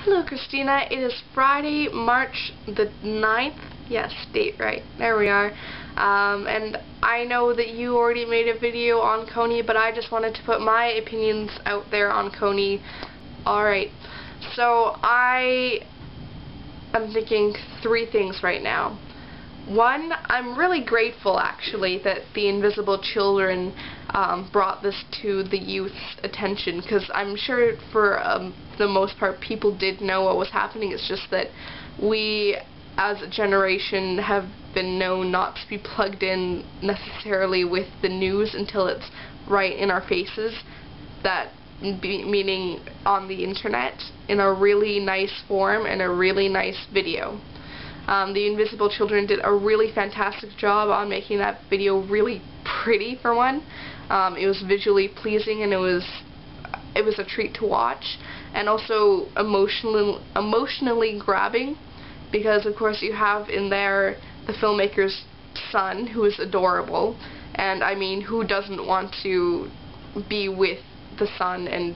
Hello, Christina. It is Friday, March the 9th. Yes, date right. There we are. And I know that you already made a video on Kony, but I just wanted to put my opinions out there on Kony. Alright, so I am thinking three things right now. One, I'm really grateful actually that the Invisible Children brought this to the youth's attention, because I'm sure for the most part people did know what was happening. It's just that we as a generation have been known not to be plugged in necessarily with the news until it's right in our faces, that meaning on the internet in a really nice form and a really nice video. The Invisible Children did a really fantastic job on making that video really pretty, for one. It was visually pleasing, and it was a treat to watch, and also emotionally grabbing, because of course you have in there the filmmaker's son, who is adorable, and I mean, who doesn't want to be with the son and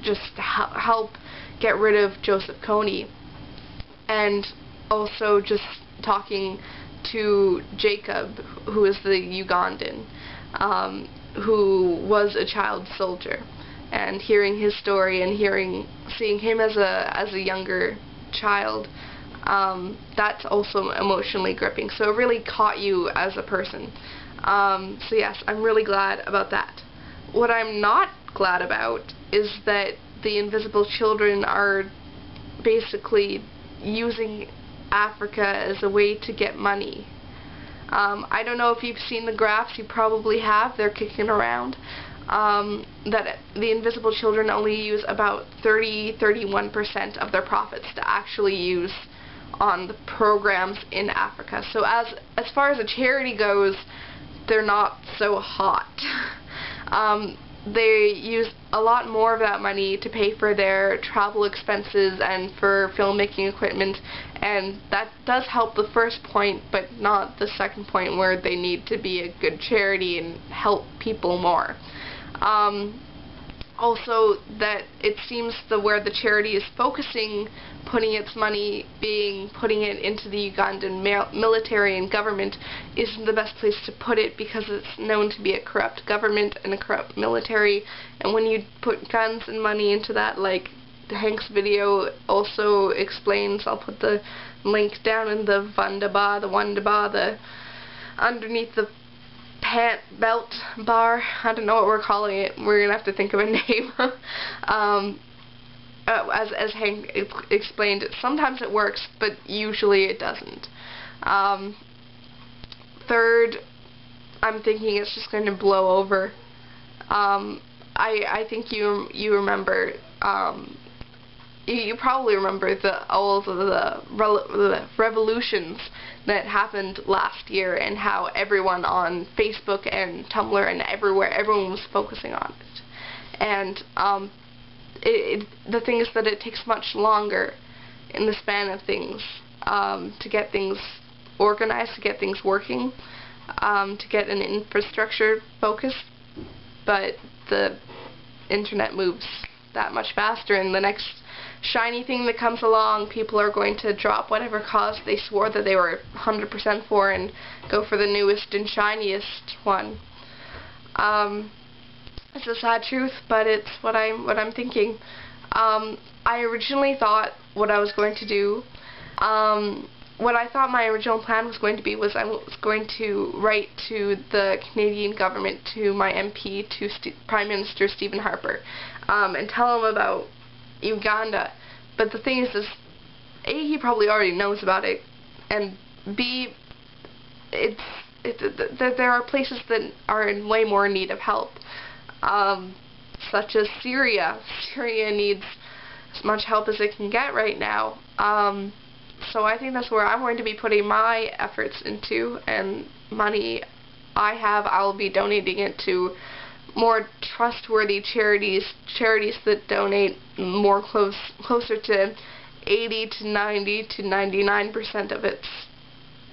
just help get rid of Joseph Kony, and also just talking to Jacob, who is the Ugandan, who was a child soldier, and hearing his story and seeing him as a younger child, that's also emotionally gripping. So it really caught you as a person. So yes, I'm really glad about that. What I'm not glad about is that the Invisible Children are basically using Africa as a way to get money. I don't know if you've seen the graphs. You probably have. They're kicking around. That the Invisible Children only use about 31% of their profits to actually use on the programs in Africa. So as far as a charity goes, they're not so hot. They use a lot more of that money to pay for their travel expenses and for filmmaking equipment, and that does help the first point, but not the second point, where they need to be a good charity and help people more. Also, that it seems where the charity is focusing, putting its money, putting it into the Ugandan military and government, isn't the best place to put it, because it's known to be a corrupt government and a corrupt military. And when you put guns and money into that, like Hank's video also explains, I'll put the link down in the Wandaba, underneath the pant belt bar. I don't know what we're calling it. We're gonna have to think of a name. As Hank explained, sometimes it works, but usually it doesn't. Third, I'm thinking it's just going to blow over. I think you remember. You probably remember all of the revolutions that happened last year, and how everyone on Facebook and Tumblr and everywhere, everyone was focusing on it. And the thing is that it takes much longer in the span of things to get things organized, to get things working, to get an infrastructure focused, but the internet moves that much faster, and the next shiny thing that comes along, people are going to drop whatever cause they swore that they were 100% for and go for the newest and shiniest one. It's a sad truth, but it's what I'm thinking. I originally thought what I was going to do, what I thought my original plan was going to be, was I was going to write to the Canadian government, to my MP, to Prime Minister Stephen Harper, and tell him about Uganda. But the thing is, A, he probably already knows about it, and B, there are places that are in way more need of help, such as Syria. Syria needs as much help as it can get right now. So I think that's where I'm going to be putting my efforts into, and money I have, I'll be donating it to more trustworthy charities that donate more closer to 80 to 90 to 99% of its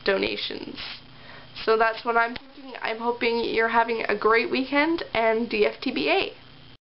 donations. So that's what I'm thinking. I'm hoping you're having a great weekend, and DFTBA.